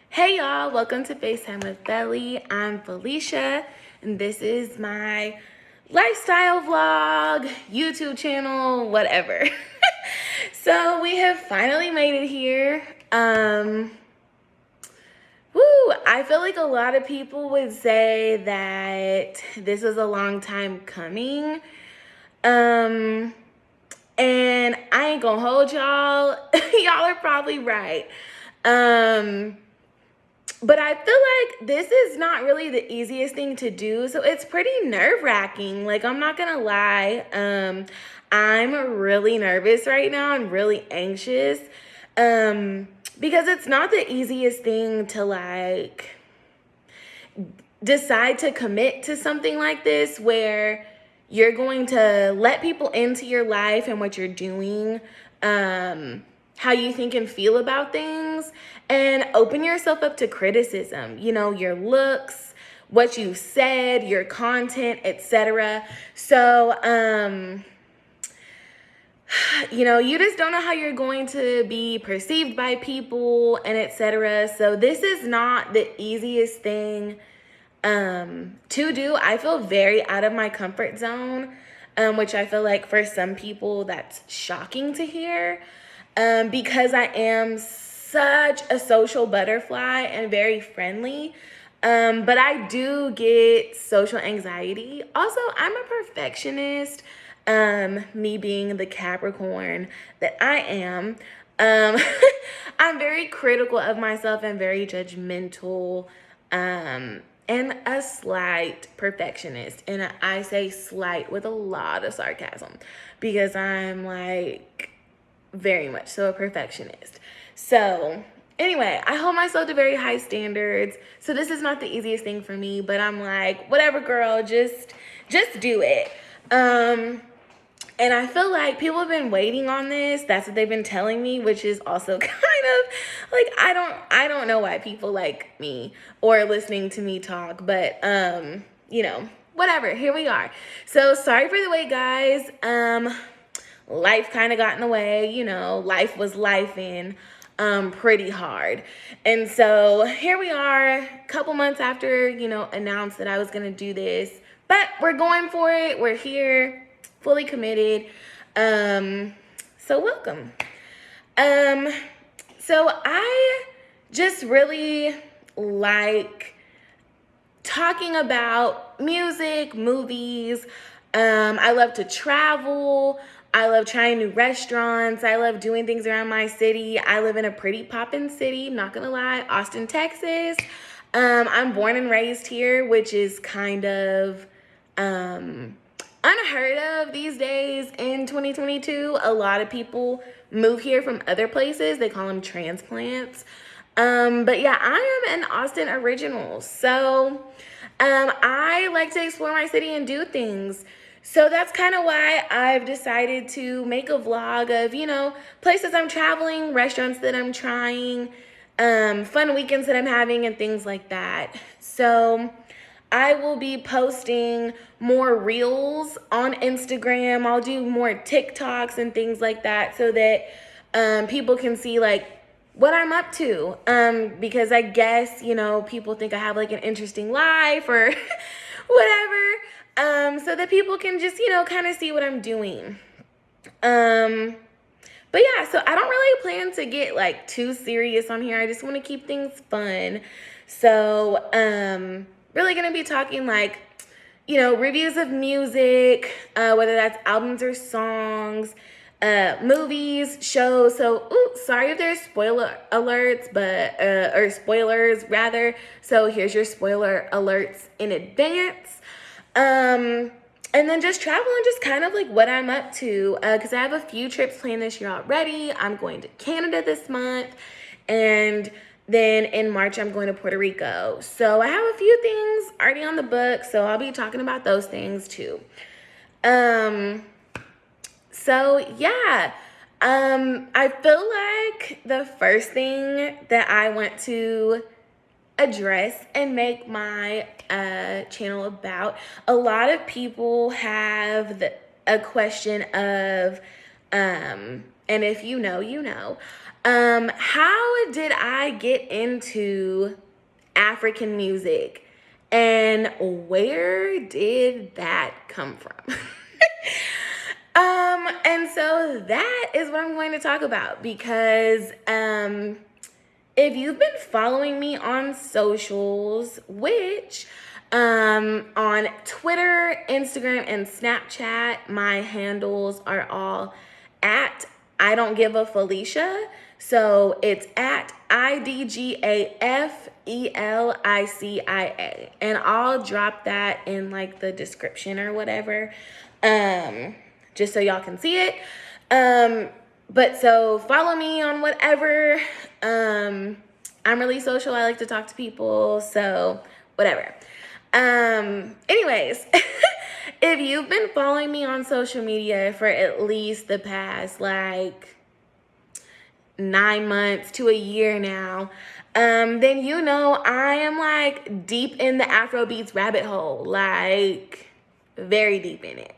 Hey y'all, welcome to FaceTime with Belly. I'm Felicia, and this is my lifestyle vlog, YouTube channel, whatever. So we have finally made it here. I feel like a lot of people would say that this was a long time coming. And I ain't gonna hold y'all. Y'all are probably right. But I feel like this is not really the easiest thing to do. So it's pretty nerve-wracking. Like, I'm not gonna lie. I'm really nervous right now. I'm really anxious. Because it's not the easiest thing to like decide to commit to something like this where you're going to let people into your life and what you're doing, how you think and feel about things, and open yourself up to criticism, you know, your looks, what you said, your content, etc. So, you know, you just don't know how you're going to be perceived by people and etc. So this is not the easiest thing to do. I feel very out of my comfort zone, which I feel like for some people that's shocking to hear, because I am such a social butterfly and very friendly. But I do get social anxiety. Also, I'm a perfectionist. Me being the Capricorn that I am, I'm very critical of myself and very judgmental, and a slight perfectionist. And I say slight with a lot of sarcasm because I'm like very much so a perfectionist. So anyway, I hold myself to very high standards. So this is not the easiest thing for me, but I'm like, whatever, girl, just do it. And I feel like people have been waiting on this. That's what they've been telling me, which is also kind of like, I don't know why people like me or listening to me talk, but you know, whatever. Here we are. So sorry for the wait, guys. Life kind of got in the way, you know, life was lifing pretty hard. And so here we are, a couple months after, you know, announced that I was going to do this, but we're going for it. We're here, fully committed. So welcome. So I just really like talking about music, movies. I love to travel. I love trying new restaurants. I love doing things around my city. I live in a pretty poppin' city, not gonna lie, Austin, Texas. I'm born and raised here, which is kind of unheard of these days in 2022. A lot of people move here from other places. They call them transplants. But yeah, I am an Austin original. So I like to explore my city and do things. So that's kind of why I've decided to make a vlog of, you know, places I'm traveling, restaurants that I'm trying, fun weekends that I'm having, and things like that. So I will be posting more reels on Instagram. I'll do more TikToks and things like that so that people can see like what I'm up to. Because I guess, you know, people think I have like an interesting life or whatever. So that people can just, you know, kind of see what I'm doing. But yeah, so I don't really plan to get like too serious on here. I just want to keep things fun. So, really gonna be talking like, you know, reviews of music, whether that's albums or songs, movies, shows. So, sorry if there's spoiler alerts, but, or spoilers rather. So here's your spoiler alerts in advance. And then just travel and just kind of like what I'm up to, because I have a few trips planned this year already. I'm going to Canada this month, and then in March, I'm going to Puerto Rico. So I have a few things already on the book, so I'll be talking about those things too. So yeah, I feel like the first thing that I want to address and make my channel about, a lot of people have a question of and if you know, you know. How did I get into African music, and where did that come from? And so that is what I'm going to talk about, because if you've been following me on socials, which on Twitter, Instagram, and Snapchat, my handles are all at I don't give a Felicia. So it's at IDGAFELICIA. And I'll drop that in like the description or whatever. Just so y'all can see it. But so follow me on whatever. I'm really social. I like to talk to people. So whatever. Anyways, if you've been following me on social media for at least the past like 9 months to a year now, then you know I am like deep in the Afrobeats rabbit hole, like very deep in it.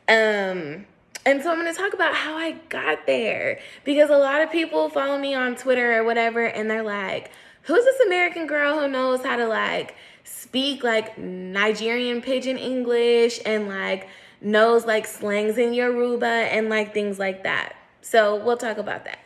And so I'm going to talk about how I got there, because a lot of people follow me on Twitter or whatever, and they're like, who's this American girl who knows how to like speak like Nigerian pidgin English and like knows like slangs in Yoruba and like things like that. So we'll talk about that.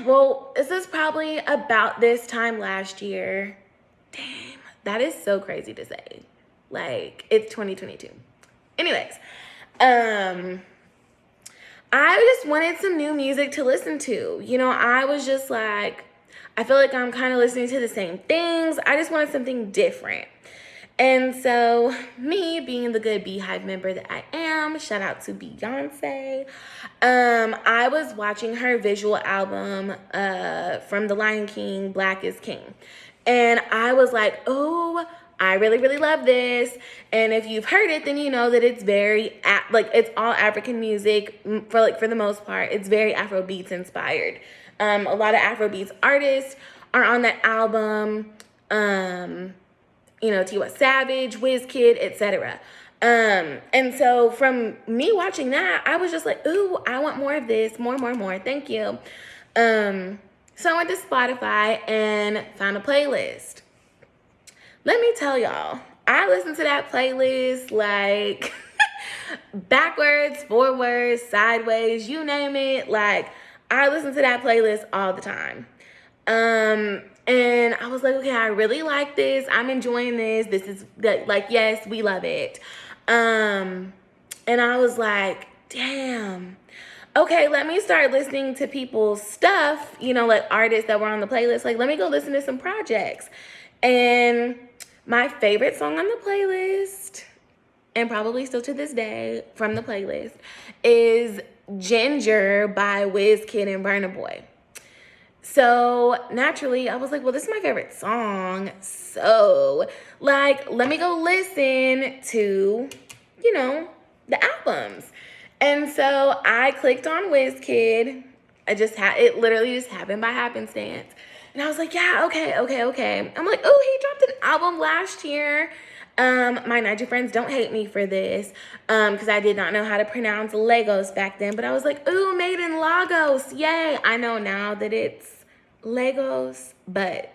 Well, this is probably about this time last year. Damn, that is so crazy to say. Like, it's 2022. Anyways, I just wanted some new music to listen to. You know, I was just like, I feel like I'm kind of listening to the same things. I just wanted something different. And so me being the good Beehive member that I am, shout out to Beyonce, I was watching her visual album from The Lion King, Black is King. And I was like, oh, I really, really love this. And if you've heard it, then you know that it's very, it's all African music for the most part. It's very Afrobeats inspired. A lot of Afrobeats artists are on that album. You know, Tiwa Savage, Wizkid, etc. And so from me watching that, I was just like, ooh, I want more of this, more, thank you. So I went to Spotify and found a playlist. Let me tell y'all, I listened to that playlist like backwards, forwards, sideways, you name it. Like, I listen to that playlist all the time. And I was like, okay, I really like this. I'm enjoying this. This is like, yes, we love it. And I was like, damn. Okay, let me start listening to people's stuff, you know, like artists that were on the playlist. Like, let me go listen to some projects. And my favorite song on the playlist, and probably still to this day from the playlist, is Ginger by Wizkid and Burna Boy. So naturally, I was like, well, this is my favorite song. So, like, let me go listen to, you know, the albums. And so I clicked on Wizkid. It literally just happened by happenstance. And I was like, yeah, okay. I'm like, oh, he dropped an album last year. My Niger friends don't hate me for this, because I did not know how to pronounce Lagos back then. But I was like, ooh, made in Lagos, yay. I know now that it's Lagos, but,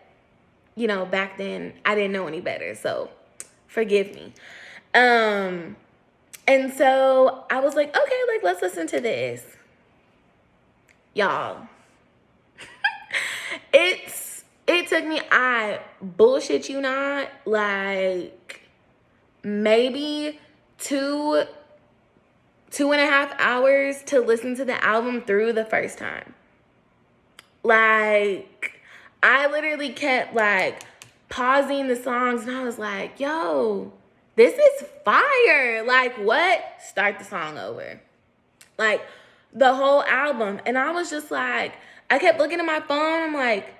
you know, back then I didn't know any better, so forgive me. And so I was like, okay, like, let's listen to this. Y'all, it took me, I bullshit you not, like maybe 2.5 hours to listen to the album through the first time. Like, I literally kept like pausing the songs and I was like, yo, this is fire. Like, what? Start the song over. Like, the whole album. And I was just like, I kept looking at my phone. I'm like,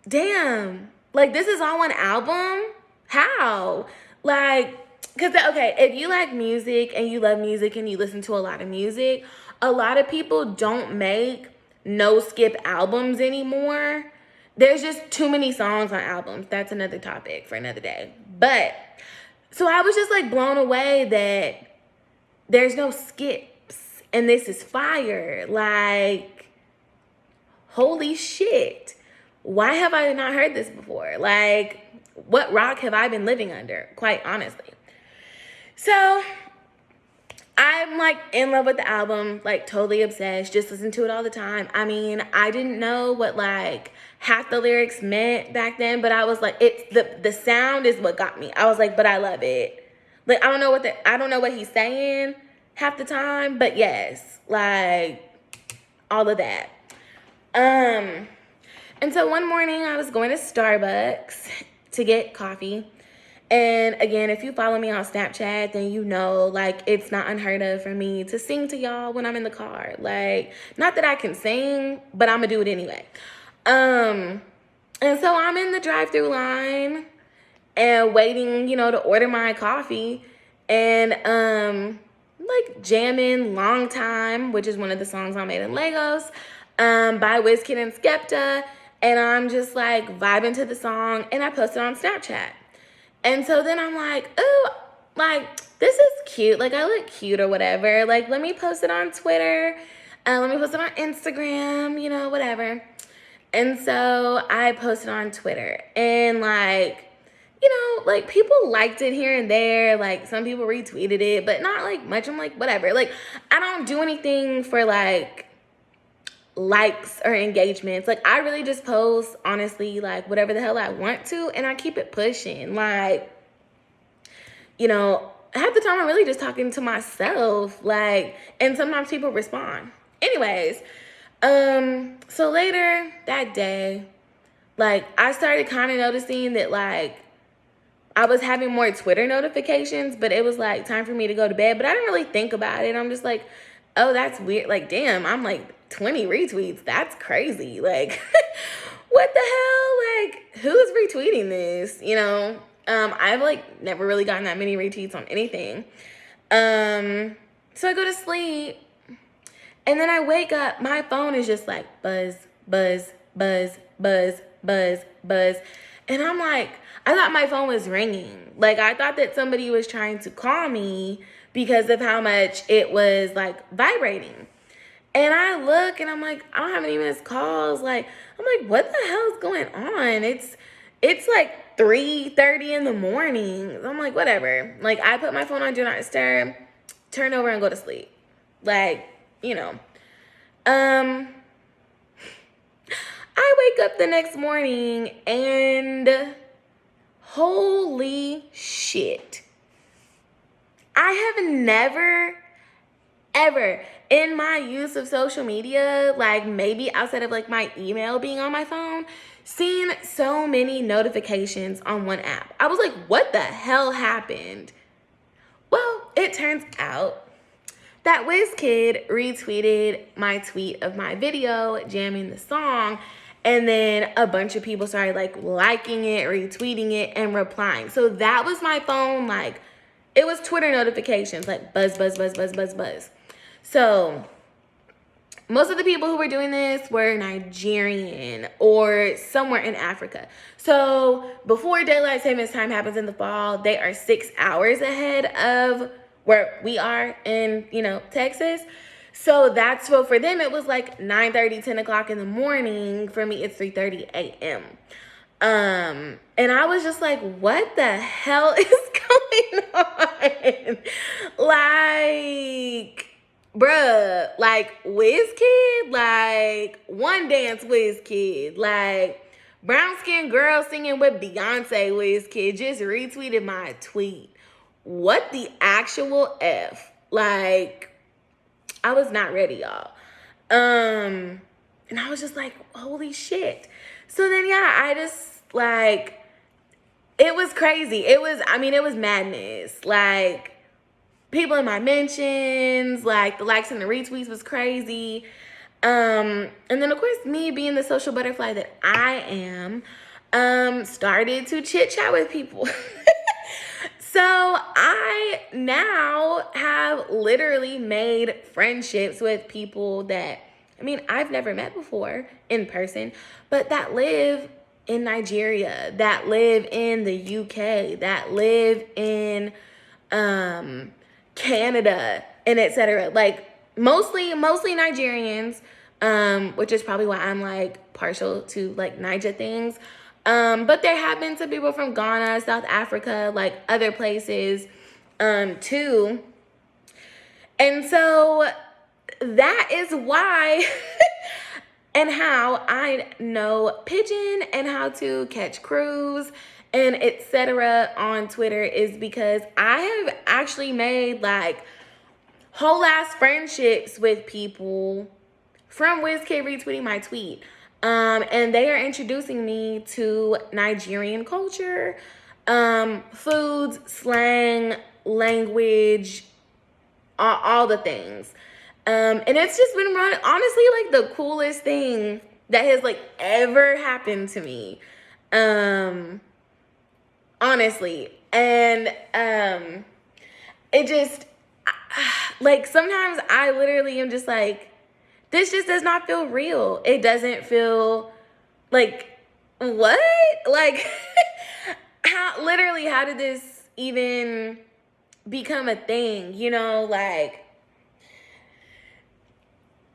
damn, like, this is all one album? How? Like, because, okay, if you like music and you love music and you listen to a lot of music, a lot of people don't make no-skip albums anymore. There's just too many songs on albums. That's another topic for another day. But, so I was just, like, blown away that there's no skips and this is fire. Like, holy shit. Why have I not heard this before? Like, what rock have I been living under, quite honestly? So I'm like in love with the album, like totally obsessed, just listen to it all the time. I mean, I didn't know what like half the lyrics meant back then, but I was like, it's the sound is what got me. I was like, but I love it. Like, I don't know what he's saying half the time, but yes, like all of that. And so one morning I was going to Starbucks to get coffee. And again, if you follow me on Snapchat, then you know, like, it's not unheard of for me to sing to y'all when I'm in the car. Like, not that I can sing, but I'm gonna do it anyway. And so I'm in the drive-thru line and waiting, you know, to order my coffee. And, like, jamming Long Time, which is one of the songs I made in Lagos, by Wizkid and Skepta. And I'm just, like, vibing to the song, and I post it on Snapchat. And so then I'm like, ooh, like, this is cute. Like, I look cute or whatever. Like, let me post it on Twitter. Let me post it on Instagram, you know, whatever. And so I posted on Twitter. And, like, you know, like, people liked it here and there. Like, some people retweeted it, but not, like, much. I'm like, whatever. Like, I don't do anything for, like, likes or engagements. Like, I really just post, honestly, like, whatever the hell I want to, and I keep it pushing. Like, you know, half the time I'm really just talking to myself, like, and sometimes people respond. Anyways, so later that day, like, I started kind of noticing that, like, I was having more Twitter notifications, but it was, like, time for me to go to bed, but I didn't really think about it. I'm just like, oh, that's weird. Like, damn, I'm, like, 20 retweets. That's crazy. Like, what the hell? Like, who's retweeting this? You know, I've like never really gotten that many retweets on anything. So I go to sleep, and then I wake up. My phone is just like buzz, buzz, buzz, buzz, buzz, buzz. And I'm like, I thought my phone was ringing. Like, I thought that somebody was trying to call me because of how much it was like vibrating. And I look and I'm like, I don't have any missed calls. Like, I'm like, what the hell is going on? It's like 3:30 in the morning. I'm like, whatever. Like, I put my phone on Do Not Disturb, turn over and go to sleep. Like, you know. I wake up the next morning and holy shit. I have never, ever in my use of social media, like maybe outside of like my email being on my phone, seen so many notifications on one app. I was like, what the hell happened? Well, it turns out that Wizkid retweeted my tweet of my video jamming the song, and then a bunch of people started like liking it, retweeting it, and replying. So that was my phone, like, it was Twitter notifications, like buzz, buzz, buzz, buzz, buzz, buzz. So most of the people who were doing this were Nigerian or somewhere in Africa. So before daylight savings time happens in the fall, they are 6 hours ahead of where we are in, you know, Texas. So that's what for them, it was like 9:30, 10 o'clock in the morning. For me, it's 3:30 a.m. And I was just like, what the hell is going on? Like, bruh, like Wizkid, like One Dance Wizkid, like brown skinned girl singing with Beyonce Wizkid just retweeted my tweet. What the actual F? Like, I was not ready, y'all. And I was just like, holy shit. So then, yeah, I just, like, it was crazy. It was madness. Like, people in my mentions, like, the likes and the retweets was crazy. And then, of course, me being the social butterfly that I am, started to chit-chat with people. So I now have literally made friendships with people that, I mean, I've never met before in person, but that live in Nigeria, that live in the UK, that live in Canada, and etc. Like, mostly Nigerians, which is probably why I'm like partial to like Naija things. But there have been some people from Ghana, South Africa, like other places, too. And so that is why and how I know pigeon and how to catch crows and etc. on Twitter is because I have actually made like whole ass friendships with people from Wizkid retweeting my tweet. And they are introducing me to Nigerian culture, foods, slang, language, all the things. And it's just been honestly like the coolest thing that has like ever happened to me. Honestly. And it just like sometimes I literally am just like, this just does not feel real. It doesn't feel like, what? Like how did this even become a thing? You know, like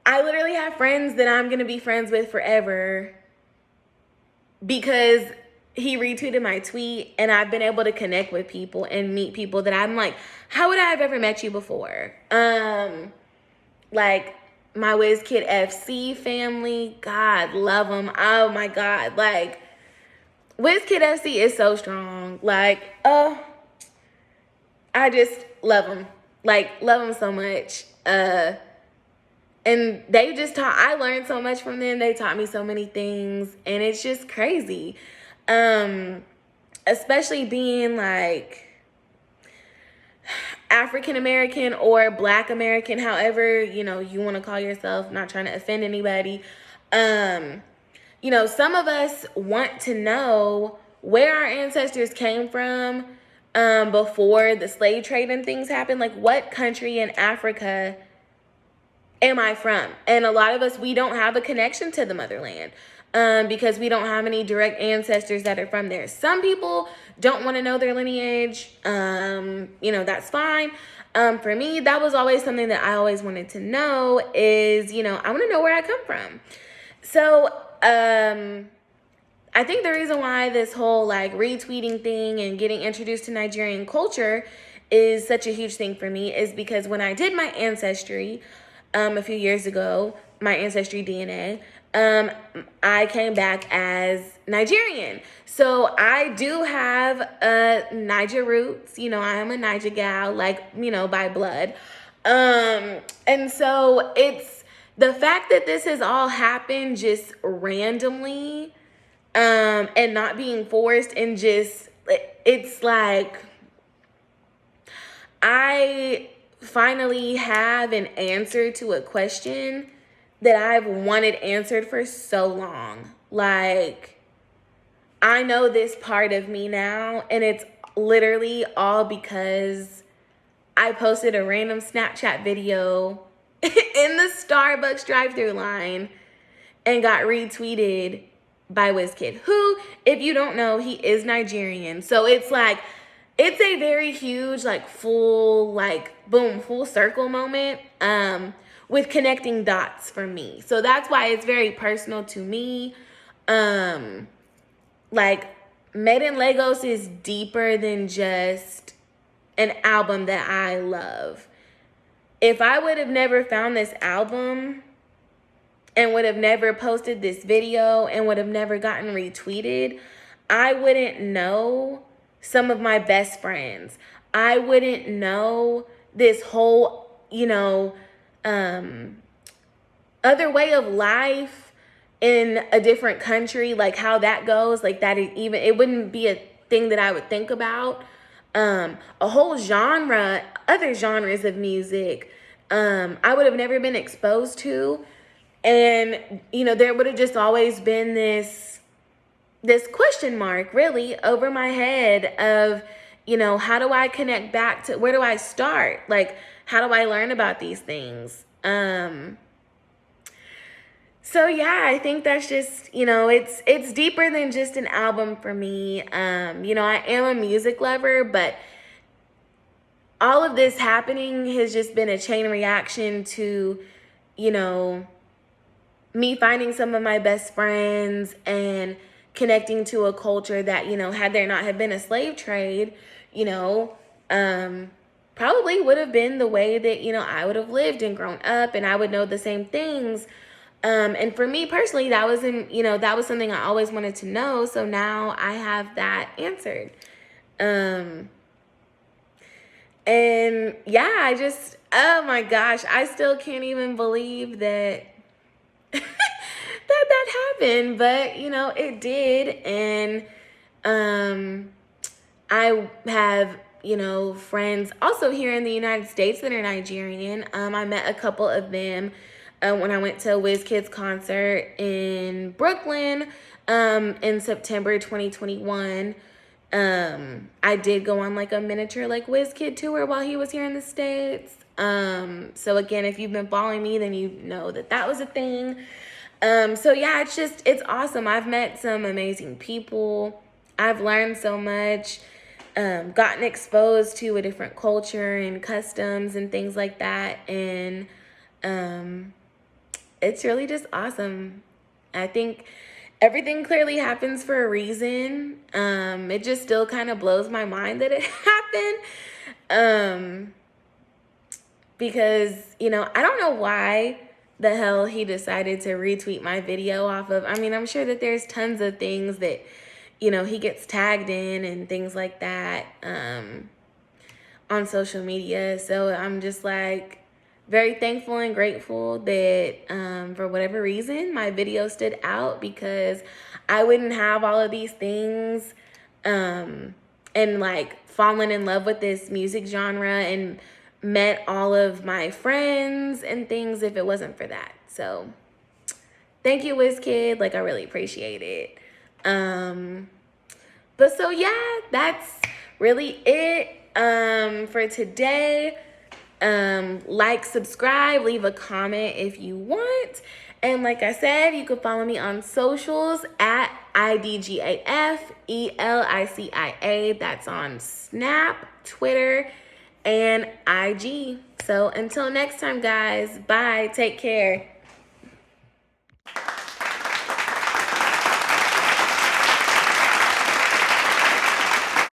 I literally have friends that I'm gonna be friends with forever because he retweeted my tweet, and I've been able to connect with people and meet people that I'm like, how would I have ever met you before? Like my Wizkid FC family, God, love them. Oh my God, like Wizkid FC is so strong. Like, oh, I just love them. Like, love them so much. And they just taught, I learned so much from them. They taught me so many things, and it's just crazy. Especially being like African American or Black American, however, you know, you want to call yourself, not trying to offend anybody. You know, some of us want to know where our ancestors came from before the slave trade and things happened. Like, what country in Africa am I from? And a lot of us, we don't have a connection to the motherland because we don't have any direct ancestors that are from there. Some people don't want to know their lineage. You know, that's fine. For me, that was always something that I always wanted to know is, you know, I want to know where I come from. So, I think the reason why this whole like retweeting thing and getting introduced to Nigerian culture is such a huge thing for me is because when I did my ancestry, a few years ago, my ancestry DNA, I came back as Nigerian. So I do have Naija roots. You know, I am a Naija gal, like, you know, by blood. And so it's the fact that this has all happened just randomly, and not being forced, and just, it's like, I finally have an answer to a question that I've wanted answered for so long. Like, I know this part of me now, and it's literally all because I posted a random Snapchat video in the Starbucks drive-thru line and got retweeted by Wizkid, who, if you don't know, he is Nigerian. So it's like, it's a very huge, like, full, like, boom, full circle moment with connecting dots for me. So that's why it's very personal to me. Like, Made in Lagos is deeper than just an album that I love. If I would have never found this album and would have never posted this video and would have never gotten retweeted, I wouldn't know some of my best friends. I wouldn't know this whole, you know, other way of life in a different country, like how that goes, like that even, it wouldn't be a thing that I would think about. A whole genre, other genres of music, I would have never been exposed to. And, you know, there would have just always been this question mark really over my head of, you know, how do I connect back to, where do I start? Like, how do I learn about these things? So yeah, I think that's just, you know, it's deeper than just an album for me. You know, I am a music lover, but all of this happening has just been a chain reaction to, you know, me finding some of my best friends and connecting to a culture that, you know, had there not have been a slave trade, you know, probably would have been the way that, you know, I would have lived and grown up, and I would know the same things. And for me personally, that was that was something I always wanted to know. So now I have that answered. And yeah, oh my gosh, I still can't even believe that that happened, but you know, it did. And I have, you know, friends also here in the United States that are Nigerian. I met a couple of them when I went to Wizkid's concert in Brooklyn in September 2021. I did go on like a miniature like Wizkid tour while he was here in the States. So again, if you've been following me, then you know that that was a thing. So yeah, it's awesome. I've met some amazing people. I've learned so much, gotten exposed to a different culture and customs and things like that. And, it's really just awesome. I think everything clearly happens for a reason. It just still kind of blows my mind that it happened. Because, you know, I don't know why the hell he decided to retweet my video off of. I mean, I'm sure that there's tons of things that, you know, he gets tagged in and things like that on social media. So I'm just like very thankful and grateful that for whatever reason my video stood out, because I wouldn't have all of these things and like fallen in love with this music genre and met all of my friends and things if it wasn't for that. So thank you, Wizkid. Like, I really appreciate it. But so yeah, that's really it for today. Like, subscribe, leave a comment if you want. And like I said, you can follow me on socials at IDGAFELICIA. That's on Snap, Twitter, and IG. So until next time, guys, bye. Take care.